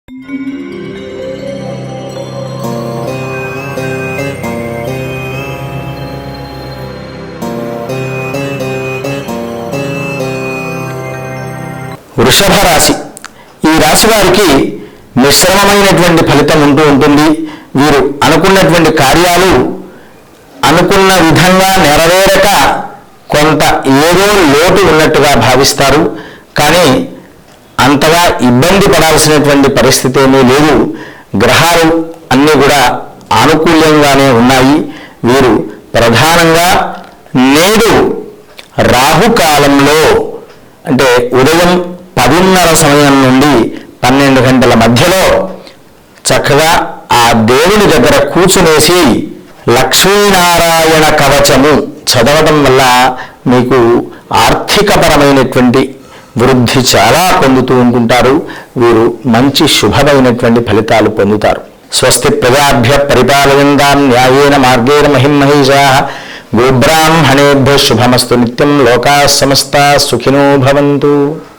వృషభ రాశి. ఈ రాశి వారికి మిశ్రమమైనటువంటి ఫలితం ఉంటుంది. వీరు అనుకున్నటువంటి కార్యాలు అనుకున్న విధంగా నెరవేరక కొంత ఏదో లోటు ఉన్నట్టుగా భావిస్తారు. కానీ అంతగా ఇబ్బంది పడాల్సినటువంటి పరిస్థితి ఏమీ లేదు. గ్రహాలు అన్నీ కూడా ఆనుకూల్యంగానే ఉన్నాయి. వీరు ప్రధానంగా నేడు రాహుకాలంలో అంటే ఉదయం 10:30 సమయం నుండి 12 గంటల మధ్యలో చక్కగా ఆ దేవుని దగ్గర కూర్చునేసి లక్ష్మీనారాయణ కవచము చదవడం వల్ల మీకు ఆర్థికపరమైనటువంటి వృద్ధి చాలా పొందుతూ ఉంటుంటారు. వీరు మంచి శుభమైనటువంటి ఫలితాలు పొందుతారు. స్వస్తి ప్రజాభ్య పరిపాలయంతాం న్యాయేన మార్గేణ మహిమహీషాః గోబ్రాహ్మణేభ్యః శుభమస్తు నిత్యం. లోకాః సమస్తాః సుఖినో భవంతు.